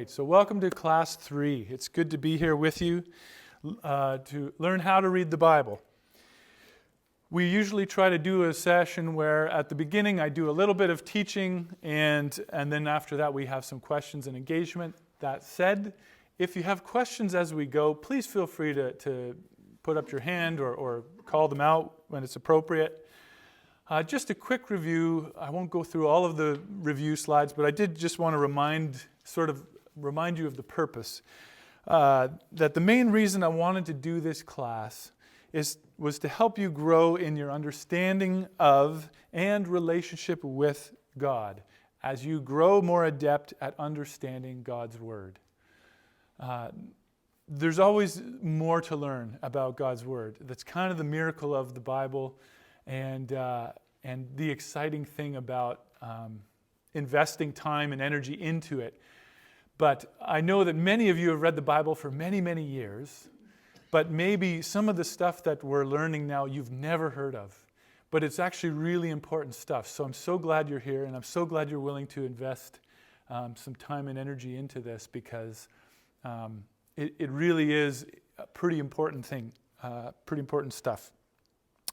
right, so welcome to Class 3. It's good to be here with you to learn how to read the Bible. We usually try to do a session where at the beginning I do a little bit of teaching and then after that we have some questions and engagement. That said, if you have questions as we go, please feel free to put up your hand or call them out when it's appropriate. Just a quick review. I won't go through all of the review slides, but I did just want to remind you of the purpose. That the main reason I wanted to do this class was to help you grow in your understanding of and relationship with God as you grow more adept at understanding God's Word. There's always more to learn about God's Word. That's kind of the miracle of the Bible and the exciting thing about investing time and energy into it. But I know that many of you have read the Bible for many, many years, but maybe some of the stuff that we're learning now you've never heard of. But it's actually really important stuff. So I'm so glad you're here, and I'm so glad you're willing to invest some time and energy into this because it really is a pretty important thing, pretty important stuff.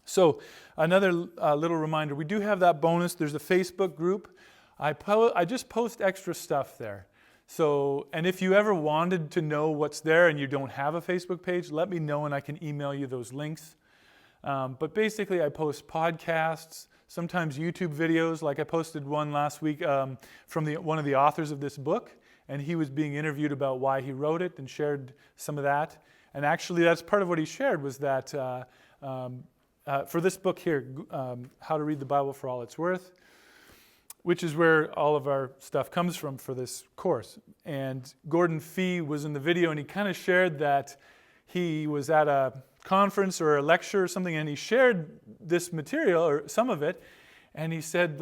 So another little reminder, we do have that bonus. There's a Facebook group. I just post extra stuff there. So, and if you ever wanted to know what's there and you don't have a Facebook page, let me know and I can email you those links. But basically I post podcasts, sometimes YouTube videos, like I posted one last week from one of the authors of this book, and he was being interviewed about why he wrote it and shared some of that. And actually that's part of what he shared was that for this book here, How to Read the Bible for All It's Worth, which is where all of our stuff comes from for this course. And Gordon Fee was in the video and he kind of shared that he was at a conference or a lecture or something and he shared this material or some of it and he said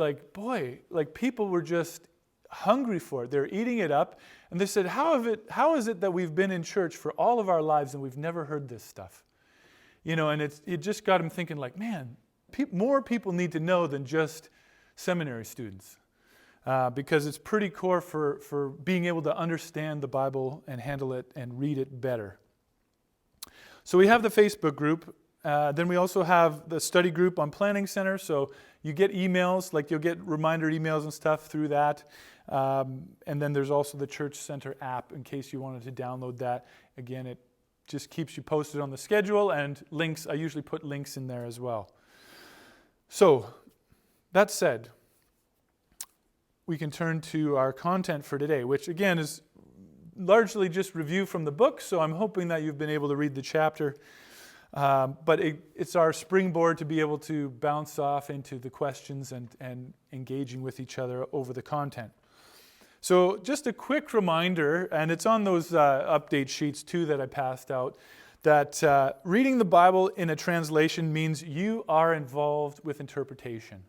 people were just hungry for it. They're eating it up and they said, how is it that we've been in church for all of our lives and we've never heard this stuff? And it just got him thinking more people need to know than just seminary students because it's pretty core for being able to understand the Bible and handle it and read it better. So we have the Facebook group. Then we also have the study group on Planning Center. So you get emails, you'll get reminder emails and stuff through that. And then there's also the Church Center app in case you wanted to download that. Again, it just keeps you posted on the schedule and links. I usually put links in there as well. So that said, we can turn to our content for today, which again is largely just review from the book, so I'm hoping that you've been able to read the chapter. But it's our springboard to be able to bounce off into the questions and engaging with each other over the content. So just a quick reminder, and it's on those update sheets too that I passed out, that reading the Bible in a translation means you are involved with interpretation.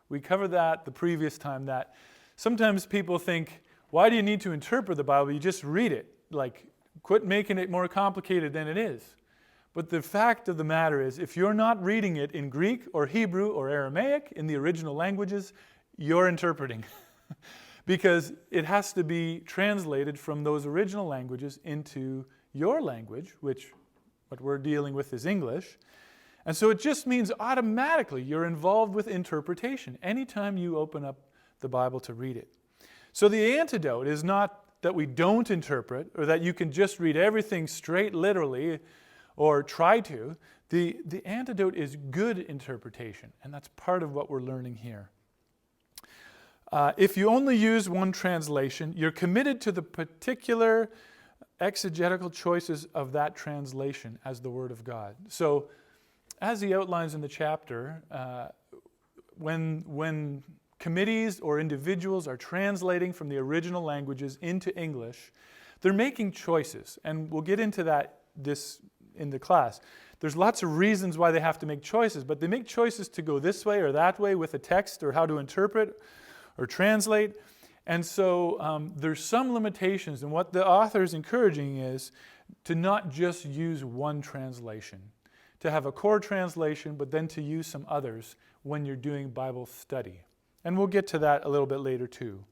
We covered that the previous time, that sometimes people think, why do you need to interpret the Bible? You just read it. Quit making it more complicated than it is. But the fact of the matter is, if you're not reading it in Greek or Hebrew or Aramaic, in the original languages, you're interpreting. Because it has to be translated from those original languages into your language, which what we're dealing with is English. And so it just means automatically you're involved with interpretation anytime you open up the Bible to read it. So the antidote is not that we don't interpret or that you can just read everything straight literally or try to. The antidote is good interpretation, and that's part of what we're learning here. If you only use one translation, you're committed to the particular exegetical choices of that translation as the Word of God. So as he outlines in the chapter, when committees or individuals are translating from the original languages into English, they're making choices. And we'll get into this in the class. There's lots of reasons why they have to make choices, but they make choices to go this way or that way with a text or how to interpret or translate. And so there's some limitations, and what the author is encouraging is to not just use one translation, to have a core translation, but then to use some others when you're doing Bible study. And we'll get to that a little bit later too.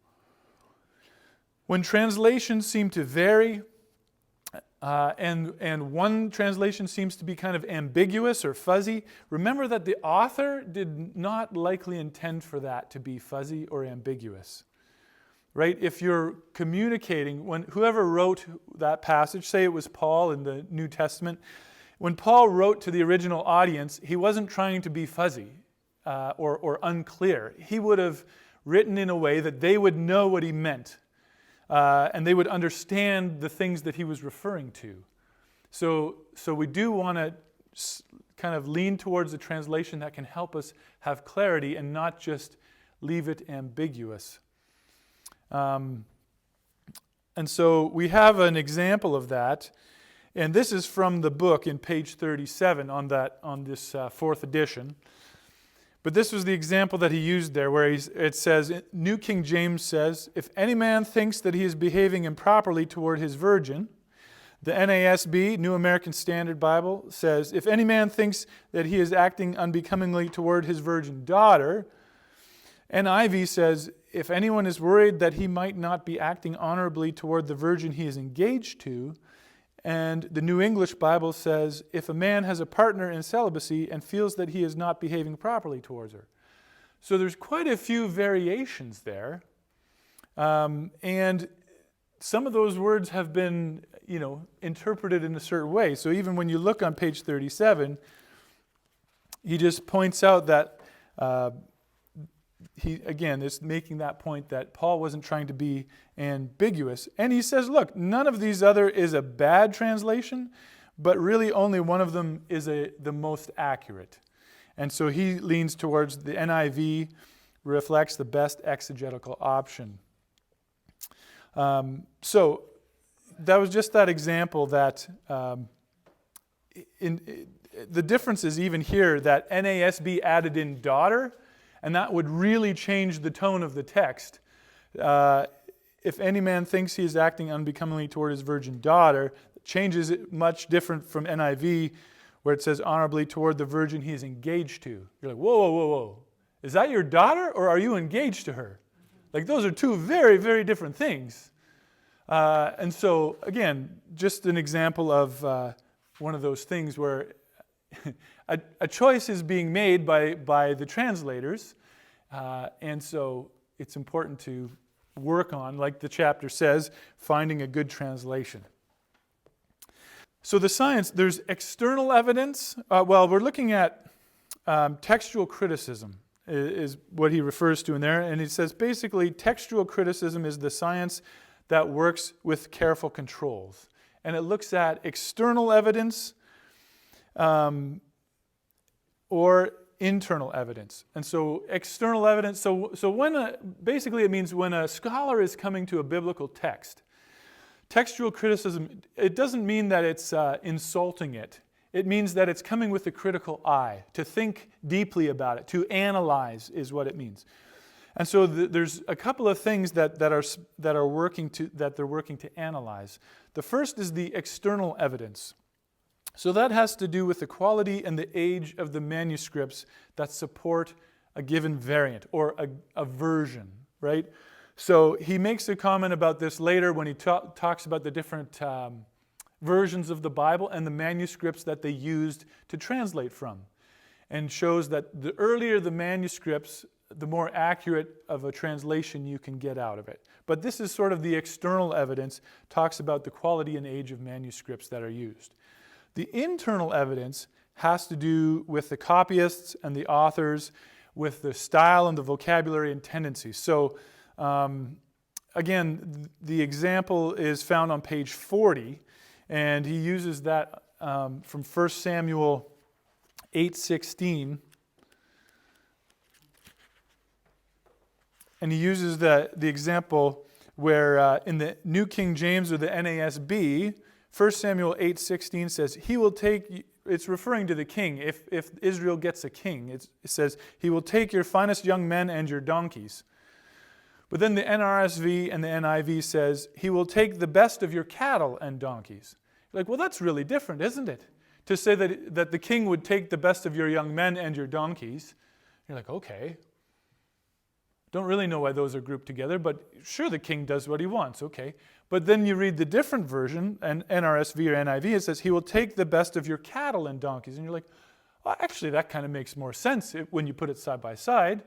When translations seem to vary, and one translation seems to be kind of ambiguous or fuzzy, remember that the author did not likely intend for that to be fuzzy or ambiguous. Right? If you're communicating, when whoever wrote that passage, say it was Paul in the New Testament, when Paul wrote to the original audience, he wasn't trying to be fuzzy or unclear. He would have written in a way that they would know what he meant. And they would understand the things that he was referring to. So we do want to kind of lean towards a translation that can help us have clarity and not just leave it ambiguous. And so we have an example of that, and this is from the book in page 37 on this fourth edition. But this was the example that he used there, where it says, New King James says, if any man thinks that he is behaving improperly toward his virgin. The NASB, New American Standard Bible, says, if any man thinks that he is acting unbecomingly toward his virgin daughter. NIV says, if anyone is worried that he might not be acting honorably toward the virgin he is engaged to. And the New English Bible says, if a man has a partner in celibacy and feels that he is not behaving properly towards her. So there's quite a few variations there. And some of those words have been, interpreted in a certain way. So even when you look on page 37, he just points out that he, again, is making that point that Paul wasn't trying to be ambiguous. And he says, look, none of these other is a bad translation, but really only one of them is the most accurate. And so he leans towards the NIV, reflects the best exegetical option. So that was just that example that the difference is even here that NASB added in daughter, and that would really change the tone of the text. If any man thinks he is acting unbecomingly toward his virgin daughter, it changes it much different from NIV, where it says honorably toward the virgin he is engaged to. You're like, whoa, whoa, whoa, whoa. Is that your daughter, or are you engaged to her? Like, those are two very, very different things. And so, again, just an example of one of those things where a choice is being made by the translators, and so it's important to work on, like the chapter says, finding a good translation. So the science, there's external evidence. We're looking at textual criticism is what he refers to in there, and he says basically textual criticism is the science that works with careful controls, and it looks at external evidence or internal evidence. And so external evidence, so when basically it means when a scholar is coming to a biblical text, textual criticism, it doesn't mean that it's insulting it. It means that it's coming with a critical eye, to think deeply about it, to analyze is what it means. And so there's a couple of things that they're working to analyze. The first is the external evidence. So that has to do with the quality and the age of the manuscripts that support a given variant or a version, right? So he makes a comment about this later when he talks about the different versions of the Bible and the manuscripts that they used to translate from, and shows that the earlier the manuscripts, the more accurate of a translation you can get out of it. But this is sort of the external evidence, talks about the quality and age of manuscripts that are used. The internal evidence has to do with the copyists and the authors, with the style and the vocabulary and tendencies. So again, the example is found on page 40, and he uses that from 1 Samuel 8:16. And he uses the example where in the New King James or the NASB, 1 Samuel 8:16 says, he will take, it's referring to the king. If Israel gets a king, it says, he will take your finest young men and your donkeys. But then the NRSV and the NIV says, he will take the best of your cattle and donkeys. You're like, well, that's really different, isn't it? To say that the king would take the best of your young men and your donkeys. You're like, okay. Don't really know why those are grouped together, but sure, the king does what he wants, okay. But then you read the different version, and NRSV or NIV, it says, he will take the best of your cattle and donkeys. And you're like, well, actually, that kind of makes more sense when you put it side by side,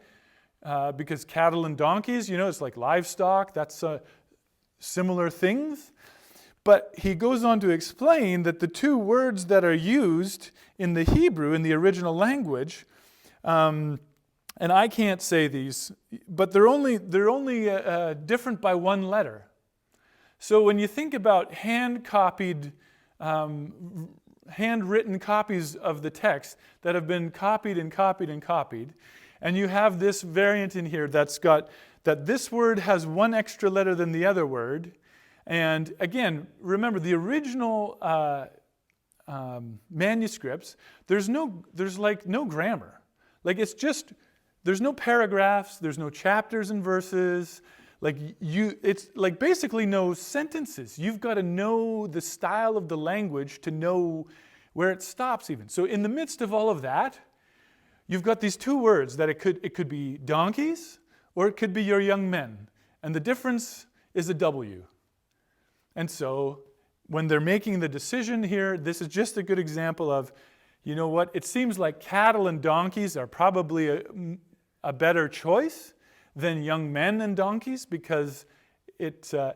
because cattle and donkeys, it's like livestock, that's similar things. But he goes on to explain that the two words that are used in the Hebrew, in the original language, and I can't say these, but they're only different by one letter. So when you think about handwritten copies of the text that have been copied and copied and copied, and you have this variant in here that's got that this word has one extra letter than the other word, and again, remember the original manuscripts. There's like no grammar. Like it's just. There's no paragraphs, there's no chapters and verses, it's like basically no sentences. You've got to know the style of the language to know where it stops even. So in the midst of all of that, you've got these two words that it could be donkeys or it could be your young men. And the difference is a W. And so when they're making the decision here, this is just a good example of, you know what, it seems like cattle and donkeys are probably a better choice than young men and donkeys because the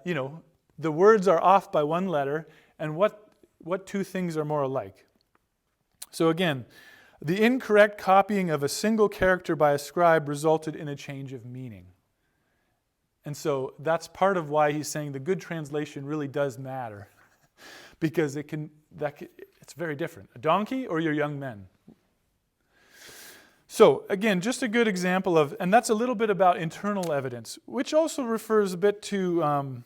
words are off by one letter, and what two things are more alike? So again, the incorrect copying of a single character by a scribe resulted in a change of meaning. And so that's part of why he's saying the good translation really does matter because it's very different. A donkey or your young men. So again, just a good example of, and that's a little bit about internal evidence, which also refers a bit to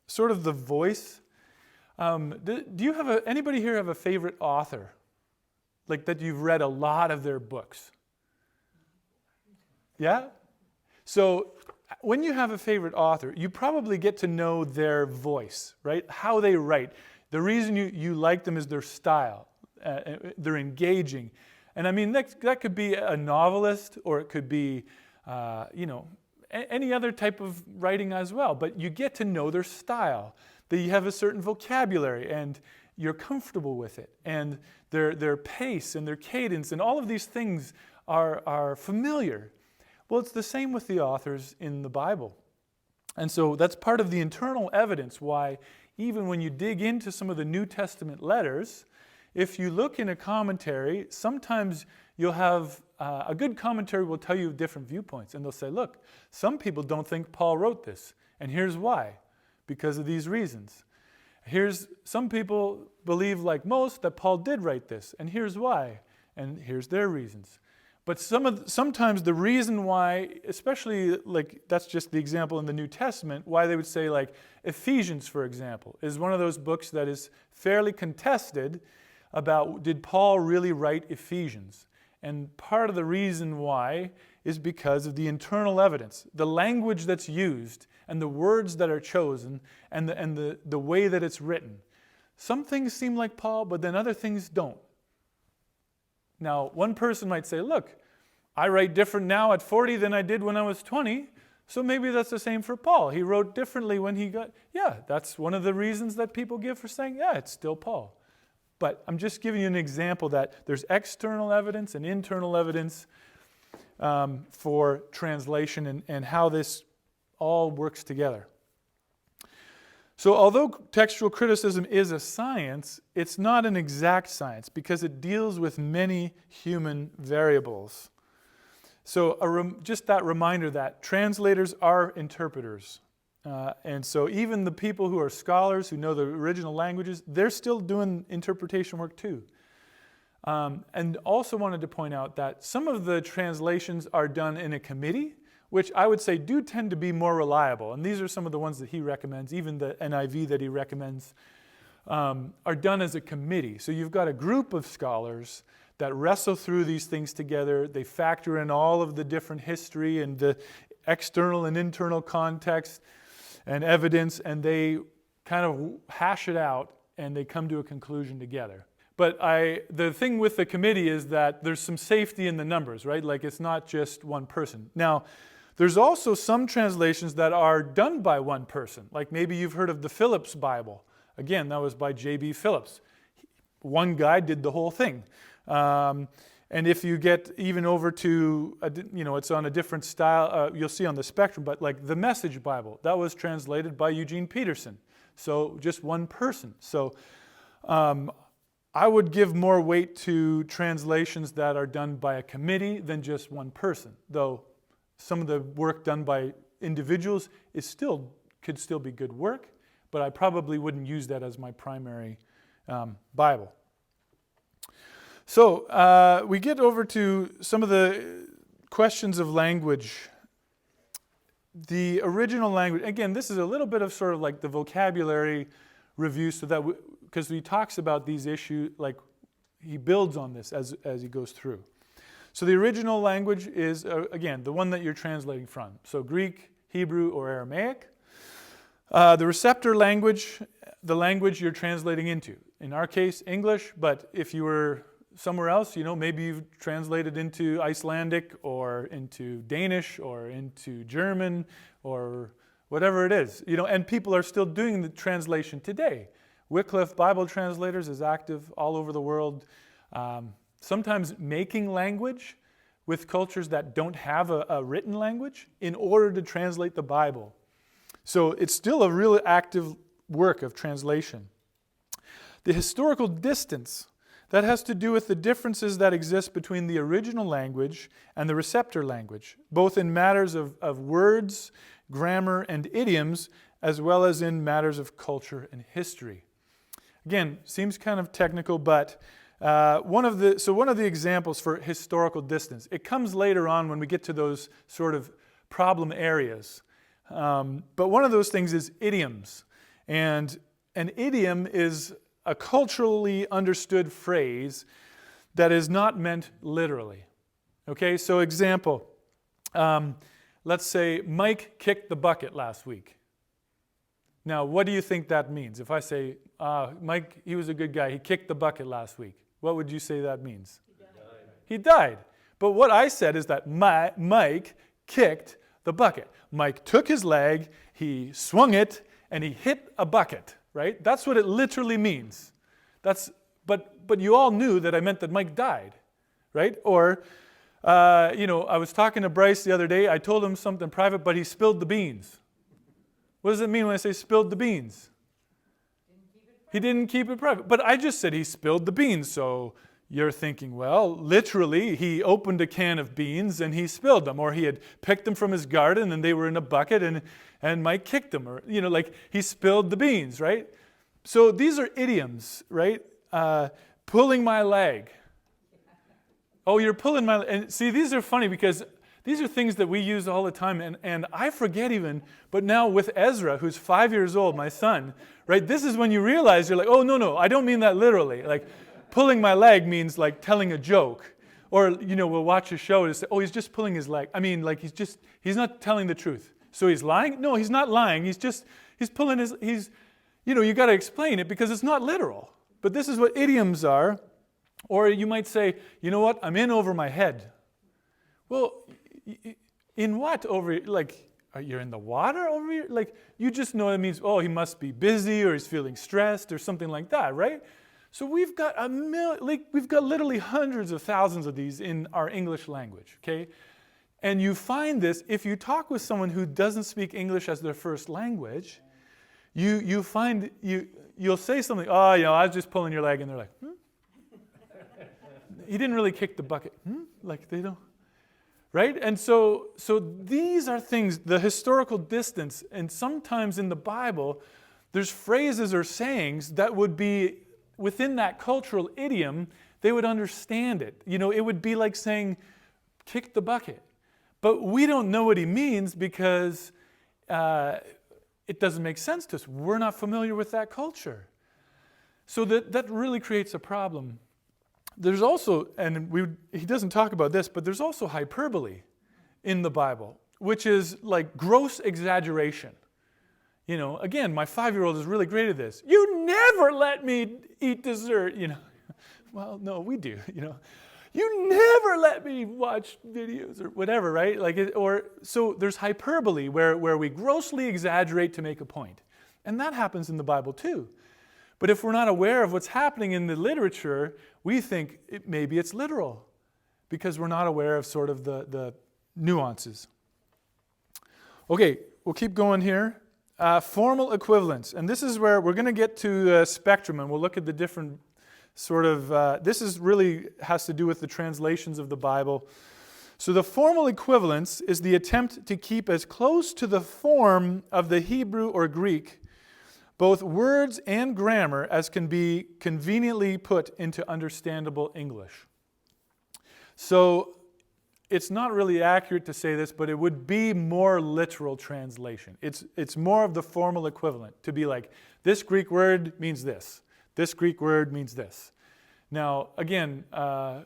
sort of the voice. Do you have anybody here have a favorite author? Like that you've read a lot of their books? Yeah? So when you have a favorite author, you probably get to know their voice, right? How they write. The reason you like them is their style. They're engaging. And I mean, that could be a novelist or it could be, any other type of writing as well. But you get to know their style. They have a certain vocabulary and you're comfortable with it. And their pace and their cadence and all of these things are familiar. Well, it's the same with the authors in the Bible. And so that's part of the internal evidence why even when you dig into some of the New Testament letters, if you look in a commentary, sometimes you'll have a good commentary will tell you different viewpoints. And they'll say, look, some people don't think Paul wrote this. And here's why. Because of these reasons. Some people believe, like most, that Paul did write this. And here's why. And here's their reasons. But sometimes the reason why, especially like that's just the example in the New Testament, why they would say like Ephesians, for example, is one of those books that is fairly contested about did Paul really write Ephesians? And part of the reason why is because of the internal evidence, the language that's used and the words that are chosen and the way that it's written. Some things seem like Paul, but then other things don't. Now, one person might say, look, I write different now at 40 than I did when I was 20, so maybe that's the same for Paul. He wrote differently when he got... Yeah, that's one of the reasons that people give for saying, yeah, it's still Paul. But I'm just giving you an example that there's external evidence and internal evidence for translation and how this all works together. So although textual criticism is a science, it's not an exact science because it deals with many human variables. So just that reminder that translators are interpreters. And so even the people who are scholars, who know the original languages, they're still doing interpretation work too. And also wanted to point out that some of the translations are done in a committee, which I would say do tend to be more reliable. And these are some of the ones that he recommends, even the NIV that he recommends, are done as a committee. So you've got a group of scholars that wrestle through these things together. They factor in all of the different history and the external and internal context and evidence, and they kind of hash it out and they come to a conclusion together. But the thing with the committee is that there's some safety in the numbers, right? Like it's not just one person. Now, There's also some translations that are done by one person. Like maybe you've heard of the Phillips Bible. Again, that was by J.B. Phillips. One guy did the whole thing. And if you get even over to, it's on a different style, you'll see on the spectrum, but like the Message Bible, that was translated by Eugene Peterson. So just one person. So I would give more weight to translations that are done by a committee than just one person, though some of the work done by individuals could still be good work, but I probably wouldn't use that as my primary Bible. So we get over to some of the questions of language. The original language, again, this is a little bit of sort of like the vocabulary review, so that because he talks about these issues, like he builds on this as he goes through. So the original language is, again, the one that you're translating from. So Greek, Hebrew, or Aramaic. The receptor language, the language you're translating into. In our case, English, but if you were somewhere else, maybe you've translated into Icelandic or into Danish or into German or whatever it is. And people are still doing the translation today. Wycliffe Bible Translators is active all over the world, sometimes making language with cultures that don't have a written language in order to translate the Bible. So it's still a really active work of translation. The historical distance, that has to do with the differences that exist between the original language and the receptor language, both in matters of words, grammar, and idioms, as well as in matters of culture and history. Again, seems kind of technical, but one of the examples for historical distance, it comes later on when we get to those sort of problem areas. But one of those things is idioms. And an idiom is a culturally understood phrase that is not meant literally. Okay, so example, let's say Mike kicked the bucket last week. Now, what do you think that means? If I say, Mike, he was a good guy, he kicked the bucket last week, what would you say that means? He died. But what I said is that Mike kicked the bucket. Mike took his leg, he swung it, and he hit a bucket. Right? That's what it literally means. But you all knew that I meant that Mike died, right? Or, I was talking to Bryce the other day. I told him something private, but he spilled the beans. What does it mean when I say spilled the beans? He didn't keep it private. But I just said he spilled the beans. So you're thinking, well, literally, he opened a can of beans and he spilled them. Or he had picked them from his garden and they were in a bucket and Mike kicked them. Or, like he spilled the beans, right? So these are idioms, right? Pulling my leg. Oh, you're pulling my leg. And see, these are funny because these are things that we use all the time. And I forget even, but now with Ezra, who's 5 years old, my son, right? This is when you realize, you're like, oh, no, I don't mean that literally. Like, pulling my leg means like telling a joke. Or, we'll watch a show and say, oh, he's just pulling his leg. I mean, like he's not telling the truth. So he's lying? No, he's not lying. He's pulling you got to explain it because it's not literal. But this is what idioms are. Or you might say, you know what, I'm in over my head. Well, in what over, like, you're in the water over here? Like, you just know it means, oh, he must be busy or he's feeling stressed or something like that, right? So we've got we've got literally hundreds of thousands of these in our English language, okay? And you find this, if you talk with someone who doesn't speak English as their first language, you'll say something, oh, I was just pulling your leg, and they're like, He didn't really kick the bucket. Like they don't, right? And so these are things, the historical distance, and sometimes in the Bible, there's phrases or sayings that would be within that cultural idiom, they would understand it. It would be like saying, kick the bucket. But we don't know what he means because it doesn't make sense to us. We're not familiar with that culture. So that really creates a problem. There's also, and he doesn't talk about this, but there's also hyperbole in the Bible, which is like gross exaggeration. Again, my 5-year-old is really great at this. You never let me eat dessert, Well, no, we do, You never let me watch videos or whatever, right? So there's hyperbole where we grossly exaggerate to make a point. And that happens in the Bible too. But if we're not aware of what's happening in the literature, we think maybe it's literal because we're not aware of sort of the nuances. Okay, we'll keep going here. Formal equivalence. And this is where we're going to get to the spectrum, and we'll look at the different sort of, this is really has to do with the translations of the Bible. So the formal equivalence is the attempt to keep as close to the form of the Hebrew or Greek, both words and grammar, as can be conveniently put into understandable English. So it's not really accurate to say this, but it would be more literal translation. It's more of the formal equivalent to be like, this Greek word means this. This Greek word means this. Now, again, I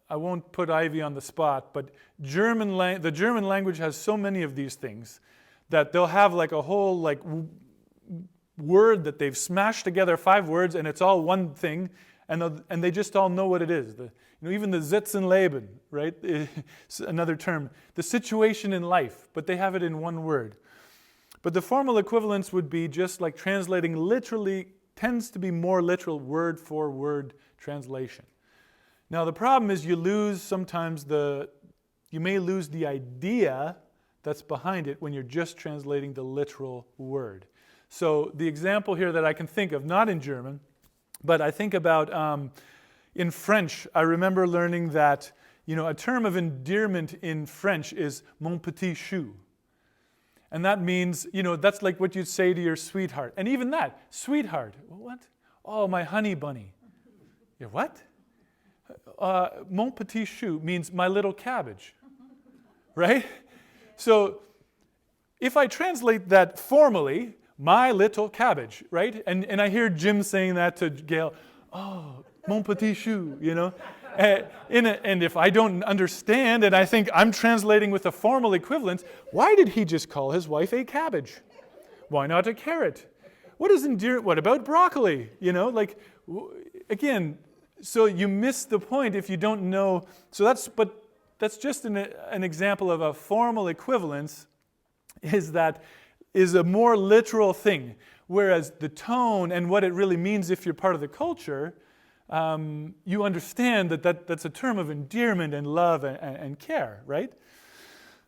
won't put Ivy on the spot, but the German language has so many of these things that they'll have like a whole word that they've smashed together, 5 words, and it's all one thing, and they just all know what it is. Even the Sitzenleben, right? It's another term. The situation in life, but they have it in one word. But the formal equivalence would be just like translating literally, tends to be more literal word for word translation. Now the problem is you may lose the idea that's behind it when you're just translating the literal word. So the example here that I can think of, not in German, but I think about in French, I remember learning that a term of endearment in French is mon petit chou. And that means, that's like what you'd say to your sweetheart. And even that, sweetheart, what? Oh, my honey bunny. Yeah, what? Mon petit chou means my little cabbage, right? So if I translate that formally, my little cabbage, right? And I hear Jim saying that to Gail, oh, mon petit chou, and if I don't understand and I think I'm translating with a formal equivalence, why did he just call his wife a cabbage? Why not a carrot? What about broccoli? Again, so you miss the point if you don't know. So that's just an example of a formal equivalence is a more literal thing, whereas the tone and what it really means if you're part of the culture, you understand that's a term of endearment and love and care, right?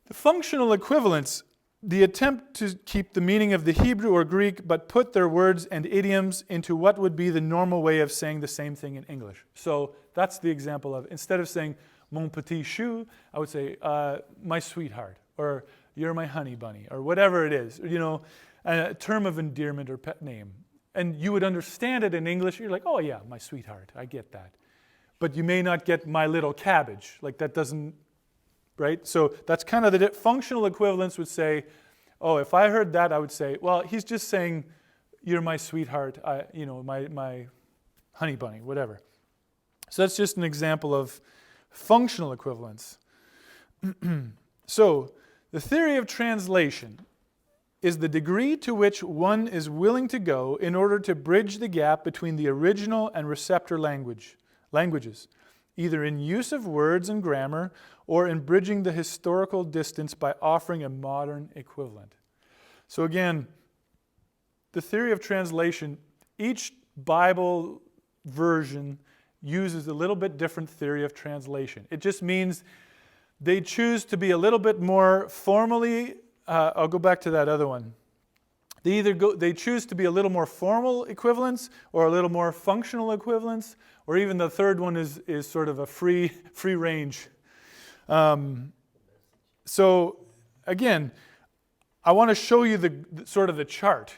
The functional equivalence, the attempt to keep the meaning of the Hebrew or Greek, but put their words and idioms into what would be the normal way of saying the same thing in English. So that's the example of, instead of saying mon petit chou, I would say my sweetheart, or you're my honey bunny, or whatever it is, a term of endearment or pet name. And you would understand it in English. You're like, oh yeah, my sweetheart, I get that. But you may not get my little cabbage. Like that doesn't, right? So that's kind of the functional equivalence would say, oh, if I heard that, I would say, well, he's just saying, you're my sweetheart, my honey bunny, whatever. So that's just an example of functional equivalence. So the theory of translation is the degree to which one is willing to go in order to bridge the gap between the original and receptor languages, either in use of words and grammar or in bridging the historical distance by offering a modern equivalent. So again, the theory of translation, each Bible version uses a little bit different theory of translation. It just means they choose to be a little bit more formally, I'll go back to that other one. They choose to be a little more formal equivalence or a little more functional equivalence, or even the third one is sort of a free range. So again, I want to show you the chart.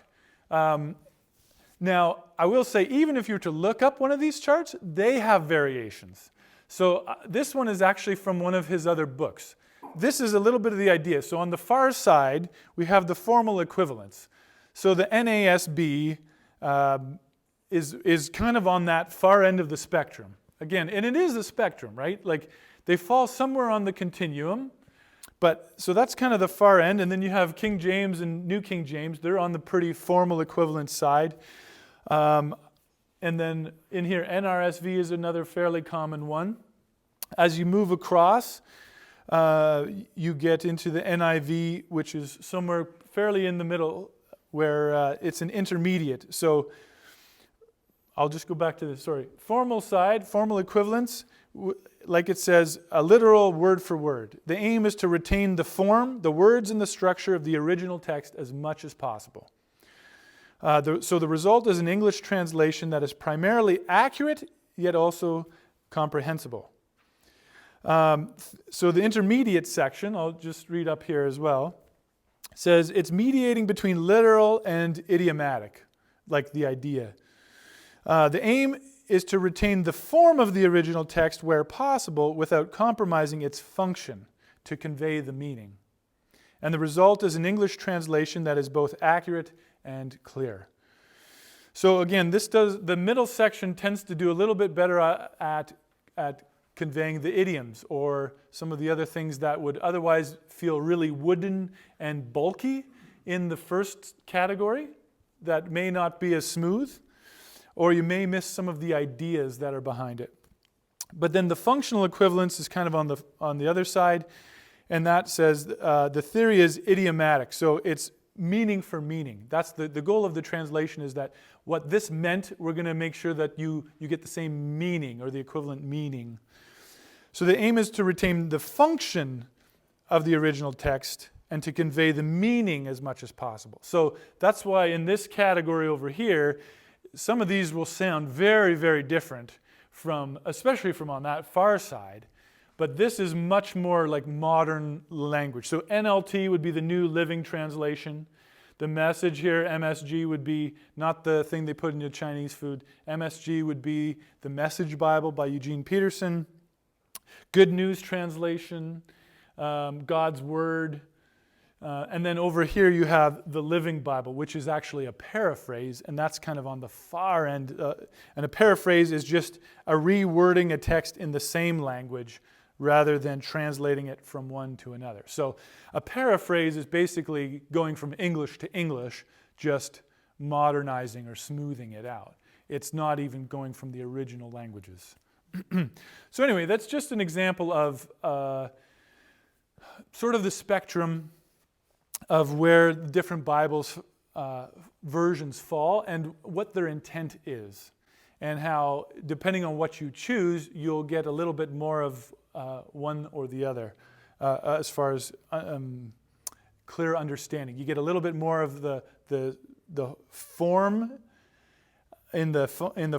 Now, I will say, even if you were to look up one of these charts, they have variations. So this one is actually from one of his other books. This is a little bit of the idea. So on the far side, we have the formal equivalence. So the NASB is kind of on that far end of the spectrum. Again, and it is a spectrum, right? Like they fall somewhere on the continuum. But so that's kind of the far end. And then you have King James and New King James. They're on the pretty formal equivalent side. And then in here, NRSV is another fairly common one. As you move across, you get into the NIV, which is somewhere fairly in the middle, where it's an intermediate. So I'll just go back to the formal side, formal equivalence, like it says, a literal word for word. The aim is to retain the form, the words, and the structure of the original text as much as possible. So the result is an English translation that is primarily accurate, yet also comprehensible. So the intermediate section, I'll just read up here as well, says it's mediating between literal and idiomatic, like the idea. The aim is to retain the form of the original text where possible without compromising its function to convey the meaning. And the result is an English translation that is both accurate and clear. So again, the middle section tends to do a little bit better at conveying the idioms or some of the other things that would otherwise feel really wooden and bulky in the first category that may not be as smooth, or you may miss some of the ideas that are behind it. But then the functional equivalence is kind of on the other side, and that says the theory is idiomatic. So it's meaning for meaning. That's the goal of the translation, is that what this meant, we're going to make sure that you get the same meaning or the equivalent meaning. So the aim is to retain the function of the original text and to convey the meaning as much as possible. So that's why in this category over here, some of these will sound very, very different especially from on that far side. But this is much more like modern language. So NLT would be the New Living Translation. The Message here, MSG, would be not the thing they put in your Chinese food. MSG would be the Message Bible by Eugene Peterson. Good News Translation, God's Word. And then over here you have the Living Bible, which is actually a paraphrase, and that's kind of on the far end. And a paraphrase is just a rewording a text in the same language rather than translating it from one to another. So a paraphrase is basically going from English to English, just modernizing or smoothing it out. It's not even going from the original languages. So anyway, that's just an example of sort of the spectrum of where different Bibles versions fall and what their intent is, and how, depending on what you choose, you'll get a little bit more of one or the other as far as clear understanding. You get a little bit more of the form in the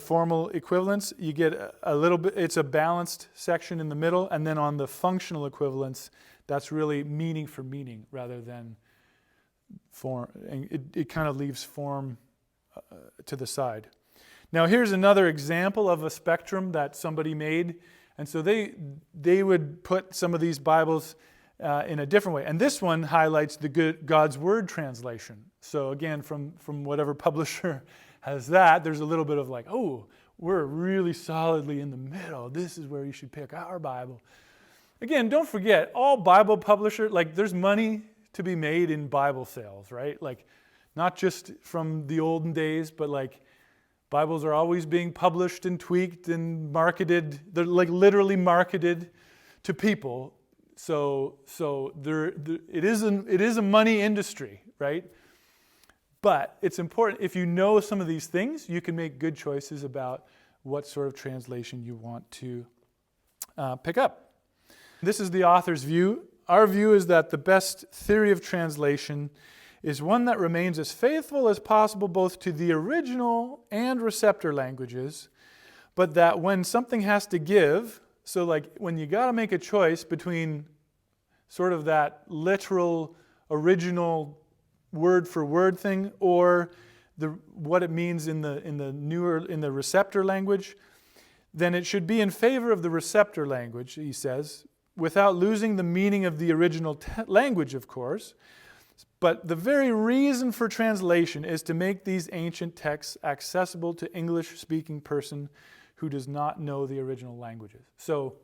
formal equivalence. You get a little bit. It's a balanced section in the middle, and then on the functional equivalence, that's really meaning for meaning rather than form. It kind of leaves form to the side. Now here's another example of a spectrum that somebody made, and so they would put some of these Bibles in a different way. And this one highlights the God's Word translation. So again, from whatever publisher has that, there's a little bit of like, oh, we're really solidly in the middle. This is where you should pick our Bible. Again, don't forget, all Bible publishers, like there's money to be made in Bible sales, right? Like not just from the olden days, but like Bibles are always being published and tweaked and marketed. They're like literally marketed to people. So it is a money industry, right? But it's important, if you know some of these things, you can make good choices about what sort of translation you want to pick up. This is the author's view. Our view is that the best theory of translation is one that remains as faithful as possible both to the original and receptor languages, but that when something has to give, so like when you got to make a choice between sort of that literal original word for word thing or what it means in the receptor language, then it should be in favor of the receptor language, he says, without losing the meaning of the original language, of course. But the very reason for translation is to make these ancient texts accessible to English-speaking person who does not know the original languages. So,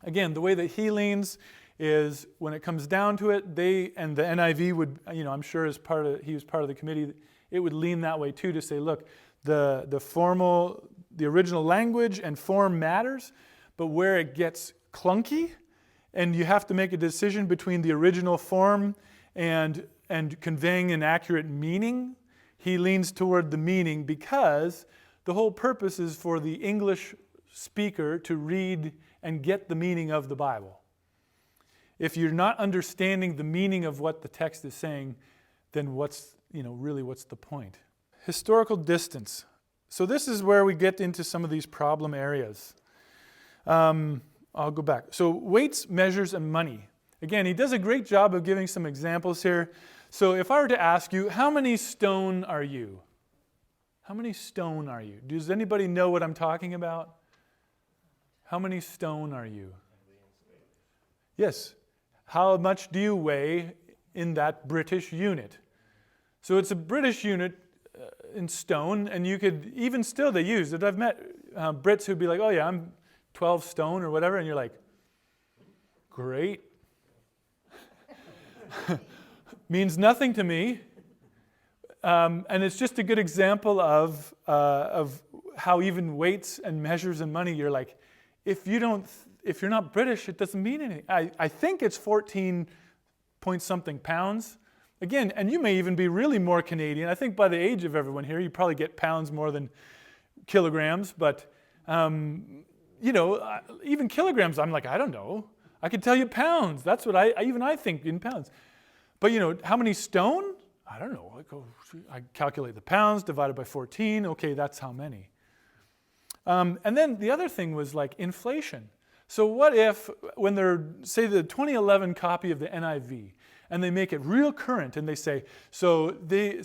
again, the way that he leans is when it comes down to it, and the NIV would, I'm sure he was part of the committee, it would lean that way too, to say, look, the original language and form matters, but where it gets clunky, and you have to make a decision between the original form and conveying an accurate meaning, he leans toward the meaning, because the whole purpose is for the English speaker to read and get the meaning of the Bible. If you're not understanding the meaning of what the text is saying, then what's the point? Historical distance. So this is where we get into some of these problem areas. I'll go back. So weights, measures, and money. Again, he does a great job of giving some examples here. So if I were to ask you, how many stone are you? How many stone are you? Does anybody know what I'm talking about? How many stone are you? Yes. How much do you weigh in that British unit? So it's a British unit in stone, and you could, even still they use it. I've met Brits who'd be like, oh yeah, I'm 12 stone or whatever, and you're like, great. Means nothing to me. And it's just a good example of how even weights and measures and money, you're like, if you're not British, it doesn't mean anything. I think it's 14 point something pounds. Again, and you may even be really more Canadian. I think by the age of everyone here, you probably get pounds more than kilograms. But, even kilograms, I'm like, I don't know. I could tell you pounds. That's what I think in pounds. But, how many stone? I don't know. I calculate the pounds divided by 14. Okay, that's how many. And then the other thing was like inflation. So what if, when they're, say, the 2011 copy of the NIV, and they make it real current, and they say, so the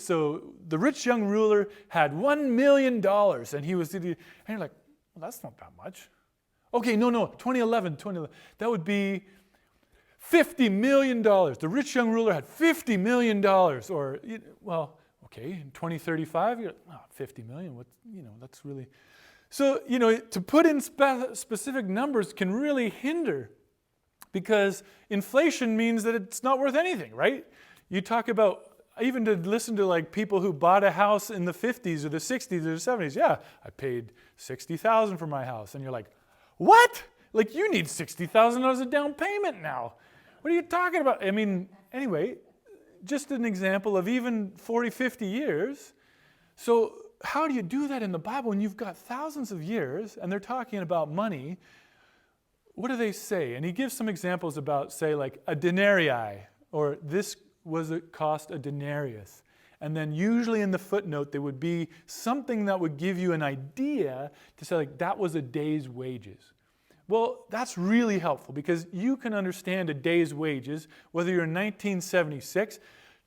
rich young ruler had $1 million, and he was, and you're like, well, that's not that much. Okay, no, 2011, that would be $50 million. The rich young ruler had $50 million, or, well, okay, in 2035, you're like, oh, 50 million, that's really... So, to put in specific numbers can really hinder, because inflation means that it's not worth anything, right? You talk about, even to listen to like people who bought a house in the 50s or the 60s or the 70s, yeah, I paid $60,000 for my house. And you're like, what? Like you need $60,000 a down payment now. What are you talking about? I mean, anyway, just an example of even 40, 50 years. So how do you do that in the Bible when you've got thousands of years and they're talking about money? What do they say? And he gives some examples about, say, like a denarii, or this was it cost a denarius. And then usually in the footnote there would be something that would give you an idea to say like that was a day's wages. Well, that's really helpful, because you can understand a day's wages whether you're in 1976,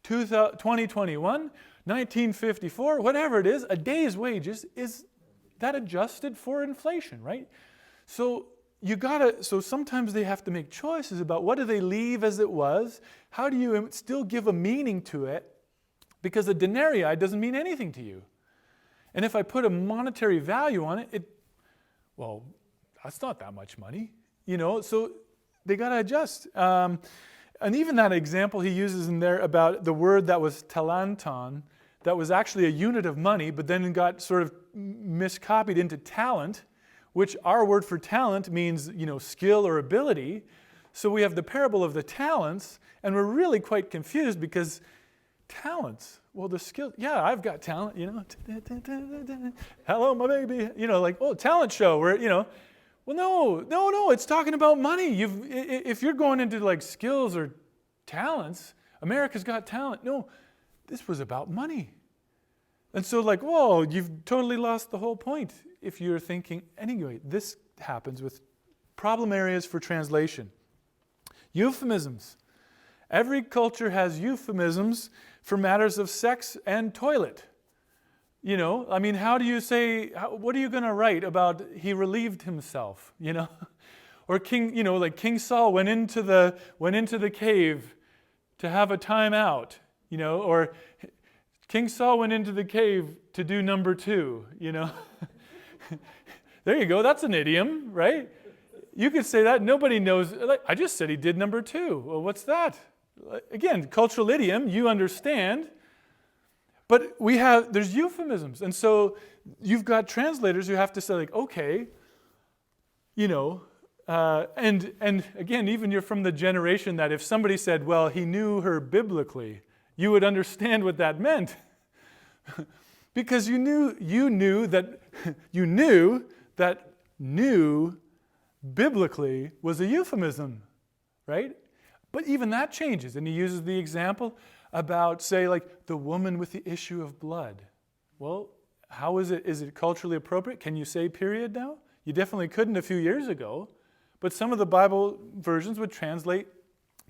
2021, 1954, whatever it is. A day's wages is that adjusted for inflation, right? So so sometimes they have to make choices about what do they leave as it was, how do you still give a meaning to it, because a denarii doesn't mean anything to you. And if I put a monetary value on it, well, that's not that much money, so they got to adjust. And even that example he uses in there about the word that was talanton, that was actually a unit of money, but then got sort of miscopied into talent, which our word for talent means, skill or ability. So we have the parable of the talents, and we're really quite confused because talents, well, the skill, yeah, I've got talent, hello, my baby, talent show, where, well, no, it's talking about money. If you're going into like skills or talents, America's Got Talent. No, this was about money. And so like, whoa, you've totally lost the whole point if you're thinking, anyway, this happens with problem areas for translation. Euphemisms. Every culture has euphemisms for matters of sex and toilet. How do you say, what are you going to write about he relieved himself, Or King Saul went into the cave to have a time out, or King Saul went into the cave to do number 2, There you go, that's an idiom, right? You could say that, nobody knows, I just said he did number 2. Well, what's that? Again, cultural idiom, you understand. But there's euphemisms. And so you've got translators who have to say like, okay, And again, even you're from the generation that if somebody said, well, he knew her biblically, you would understand what that meant. Because you knew that "knew" biblically was a euphemism, right? But even that changes, and he uses the example about, say, like the woman with the issue of blood. Well, how is it? Is it culturally appropriate? Can you say period now? You definitely couldn't a few years ago, but some of the Bible versions would translate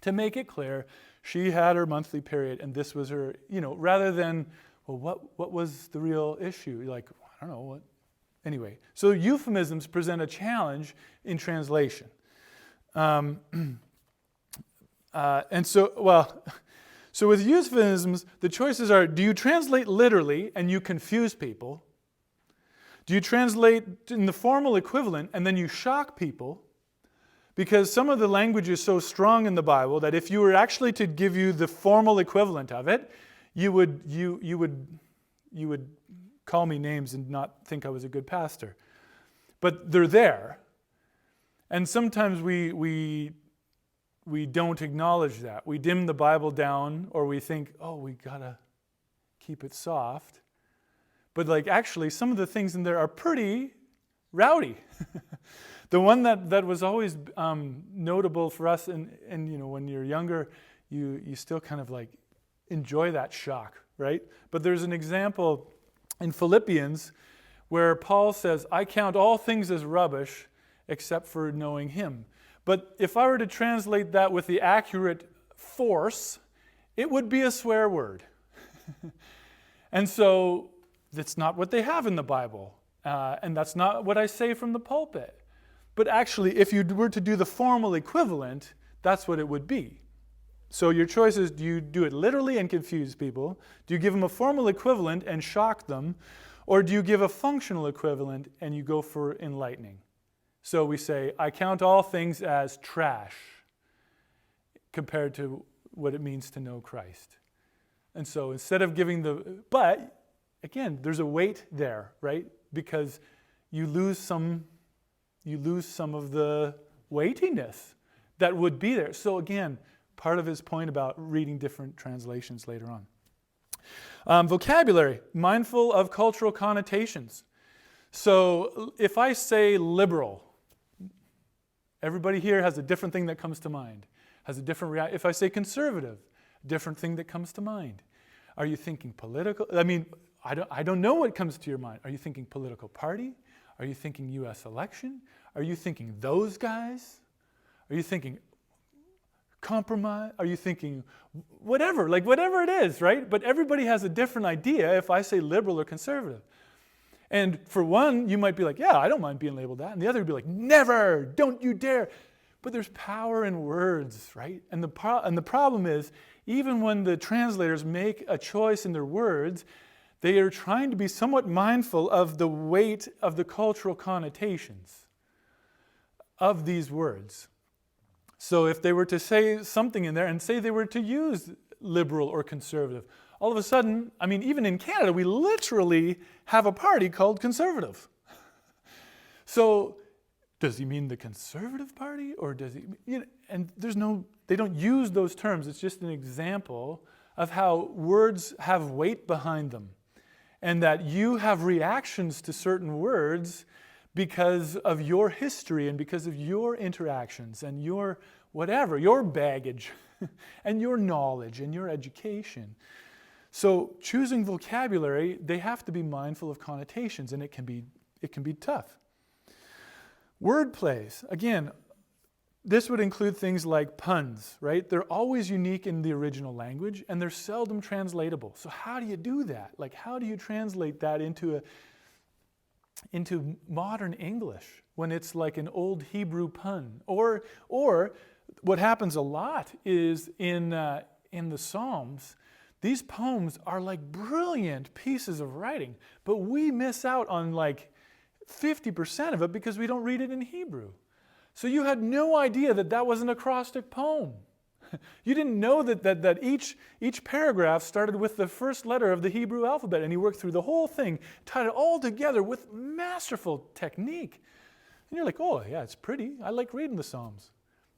to make it clear she had her monthly period, and this was her, rather than, well, what was the real issue? You're like, I don't know what. Anyway, so euphemisms present a challenge in translation. And so with euphemisms, the choices are, do you translate literally and you confuse people? Do you translate in the formal equivalent and then you shock people? Because some of the language is so strong in the Bible that if you were actually to give you the formal equivalent of it, you would call me names and not think I was a good pastor. But they're there. And sometimes we don't acknowledge that. We dim the Bible down, or we think, oh, we gotta keep it soft. But actually, some of the things in there are pretty rowdy. The one that was always notable for us, and when you're younger, you still kind of enjoy that shock, right? But there's an example in Philippians where Paul says, I count all things as rubbish except for knowing him. But if I were to translate that with the accurate force, it would be a swear word. And so that's not what they have in the Bible. And that's not what I say from the pulpit. But actually, if you were to do the formal equivalent, that's what it would be. So your choice is, do you do it literally and confuse people? Do you give them a formal equivalent and shock them? Or do you give a functional equivalent and you go for enlightening? So we say, I count all things as trash compared to what it means to know Christ. And so instead of but again, there's a weight there, right? Because you lose some of the weightiness that would be there. So again, part of his point about reading different translations later on. Vocabulary, mindful of cultural connotations. So if I say liberal, everybody here has a different thing that comes to mind, has a different reaction. If I say conservative, different thing that comes to mind. Are you thinking political? I don't know what comes to your mind. Are you thinking political party? Are you thinking U.S. election? Are you thinking those guys? Are you thinking compromise? Are you thinking whatever it is, right? But everybody has a different idea if I say liberal or conservative. And for one, you might be like, yeah, I don't mind being labeled that. And the other would be like, never, don't you dare. But there's power in words, right? And the problem is, even when the translators make a choice in their words, they are trying to be somewhat mindful of the weight of the cultural connotations of these words. So if they were to say something in there and say they were to use liberal or conservative, all of a sudden, even in Canada, we literally have a party called Conservative. So does he mean the Conservative Party, or does he, and they don't use those terms. It's just an example of how words have weight behind them, and that you have reactions to certain words because of your history and because of your interactions and your baggage and your knowledge and your education. So choosing vocabulary, they have to be mindful of connotations, and it can be tough. Word plays, again, this would include things like puns, right? They're always unique in the original language, and they're seldom translatable. So how do you do that? How do you translate that into modern English when it's like an old Hebrew pun? Or what happens a lot is in the Psalms, these poems are like brilliant pieces of writing, but we miss out on 50% of it because we don't read it in Hebrew. So you had no idea that was an acrostic poem. You didn't know that each paragraph started with the first letter of the Hebrew alphabet, and he worked through the whole thing, tied it all together with masterful technique. And you're like, oh yeah, it's pretty. I like reading the Psalms.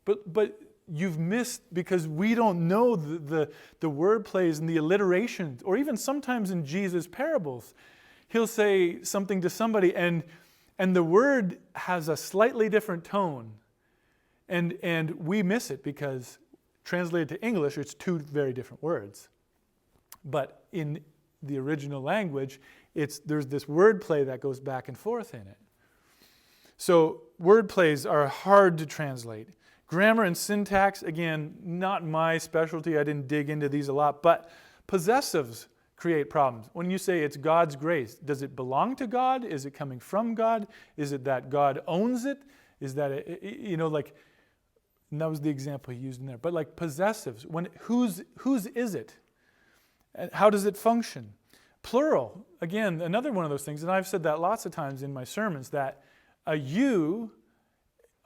But you've missed, because we don't know the word plays and the alliterations, or even sometimes in Jesus' parables, he'll say something to somebody and the word has a slightly different tone. And we miss it because translated to English, it's two very different words. But in the original language, there's this word play that goes back and forth in it. So word plays are hard to translate. Grammar and syntax, again, not my specialty. I didn't dig into these a lot. But possessives create problems. When you say it's God's grace, does it belong to God? Is it coming from God? Is it that God owns it? Is that, and that was the example he used in there. But like possessives, whose is it? And how does it function? Plural, again, another one of those things, and I've said that lots of times in my sermons, that a you,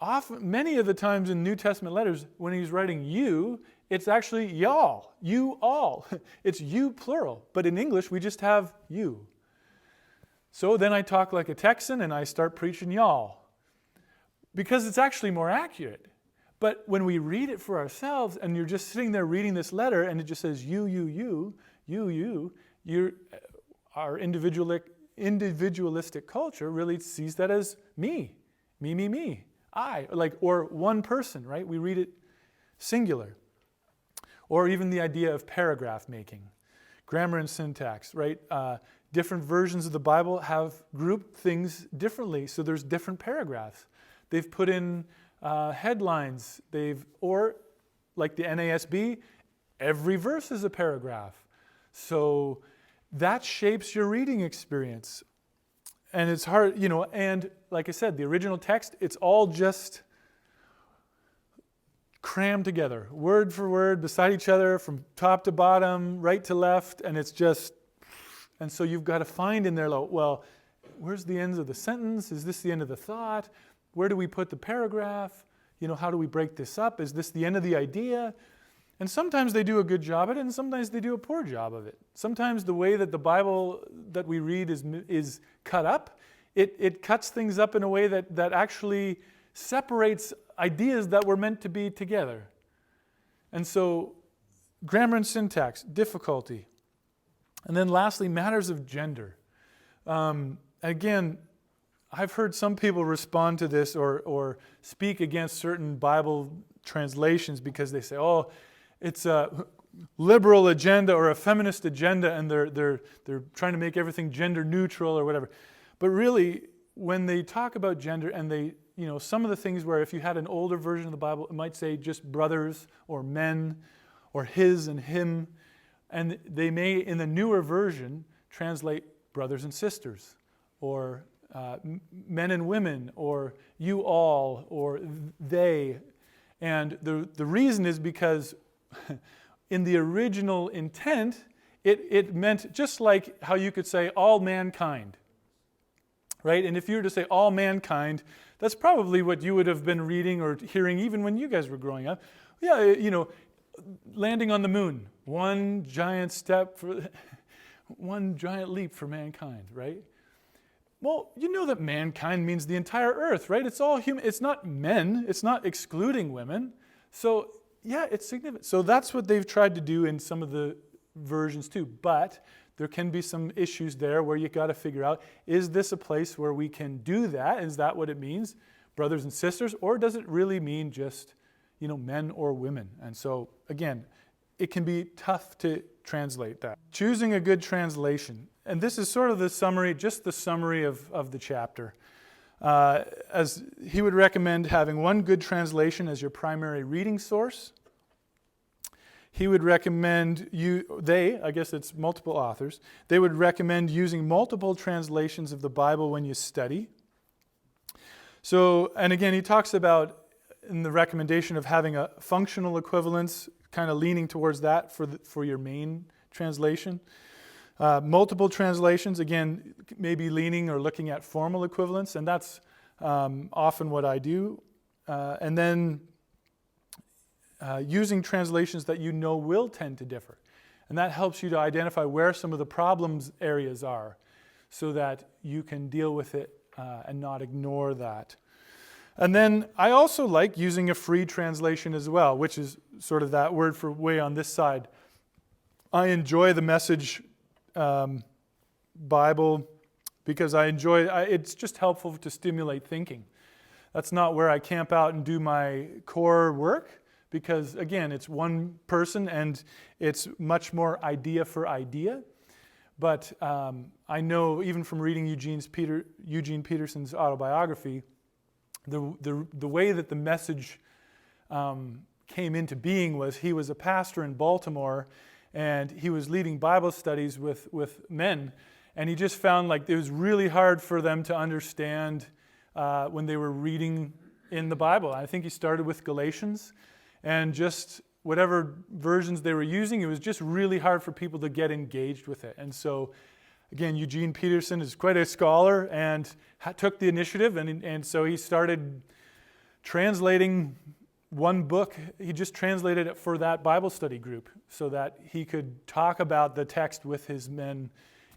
often, many of the times in New Testament letters, when he's writing you, it's actually y'all, you all. It's you plural. But in English, we just have you. So then I talk like a Texan and I start preaching y'all, because it's actually more accurate. But when we read it for ourselves and you're just sitting there reading this letter and it just says you, our individualistic culture really sees that as me, I, or one person, right? We read it singular. Or even the idea of paragraph making, grammar and syntax, right? Different versions of the Bible have grouped things differently, so there's different paragraphs. They've put in headlines, or like the NASB, every verse is a paragraph. So that shapes your reading experience. And it's hard, and like I said, the original text, it's all just crammed together, word for word, beside each other, from top to bottom, right to left, and and so you've got to find in there, well, where's the ends of the sentence? Is this the end of the thought? Where do we put the paragraph? How do we break this up? Is this the end of the idea? And sometimes they do a good job at it, and sometimes they do a poor job of it. Sometimes the way that the Bible that we read is cut up, it cuts things up in a way that actually separates ideas that were meant to be together. And so grammar and syntax, difficulty. And then lastly, matters of gender. Again, I've heard some people respond to this or speak against certain Bible translations because they say, oh, it's a liberal agenda or a feminist agenda, and they're trying to make everything gender neutral or whatever. But really, when they talk about gender, and some of the things where if you had an older version of the Bible, it might say just brothers or men or his and him, and they may, in the newer version, translate brothers and sisters, or men and women, or you all, or they. And the reason is because in the original intent, it meant just like how you could say all mankind, right? And if you were to say all mankind, that's probably what you would have been reading or hearing even when you guys were growing up. Yeah, landing on the moon, one giant leap for mankind, right? Well, you know that mankind means the entire earth, right? It's all human. It's not men. It's not excluding women. So, yeah, it's significant. So that's what they've tried to do in some of the versions too. But there can be some issues there where you got to figure out, is this a place where we can do that? Is that what it means, brothers and sisters? Or does it really mean just, men or women? And so, again, it can be tough to translate that. Choosing a good translation. And this is sort of the summary, just the summary of the chapter. As he would recommend having one good translation as your primary reading source. He would recommend I guess it's multiple authors, they would recommend using multiple translations of the Bible when you study. So, and again, he talks about in the recommendation of having a functional equivalence, kind of leaning towards that for your main translation. Multiple translations, again, maybe leaning or looking at formal equivalence, and that's often what I do. And then using translations that will tend to differ. And that helps you to identify where some of the problems areas are so that you can deal with it and not ignore that. And then I also like using a free translation as well, which is sort of that word for way on this side. I enjoy the Message Bible because it's just helpful to stimulate thinking. That's not where I camp out and do my core work because, again, it's one person and it's much more idea for idea. But I know even from reading Eugene Peterson's autobiography, the way that the Message came into being was he was a pastor in Baltimore and he was leading Bible studies with men, and he just found like it was really hard for them to understand when they were reading in the Bible. I think he started with Galatians, and just whatever versions they were using, it was just really hard for people to get engaged with it. And so, again, Eugene Peterson is quite a scholar and took the initiative, and so he started translating one book. He just translated it for that Bible study group so that he could talk about the text with his men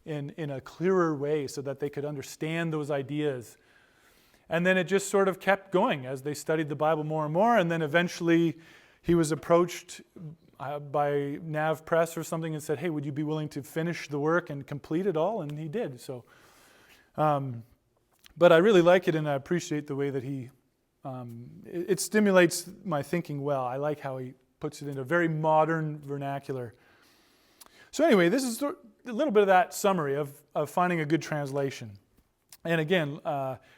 in a clearer way so that they could understand those ideas. And then it just sort of kept going as they studied the Bible more and more, and then eventually he was approached by Nav Press or something and said, hey, would you be willing to finish the work and complete it all? And he did. So, but I really like it, and I appreciate the way that it stimulates my thinking well. I like how he puts it in a very modern vernacular. So anyway, this is a little bit of that summary of finding a good translation. And again,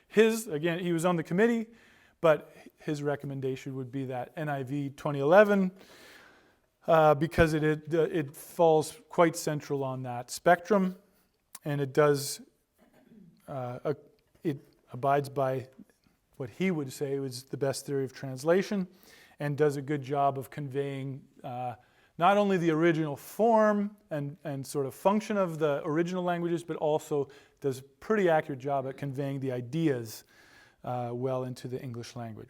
he was on the committee, but his recommendation would be that NIV 2011 because it falls quite central on that spectrum, and it abides by what he would say was the best theory of translation, and does a good job of conveying not only the original form and sort of function of the original languages, but also does a pretty accurate job at conveying the ideas well into the English language.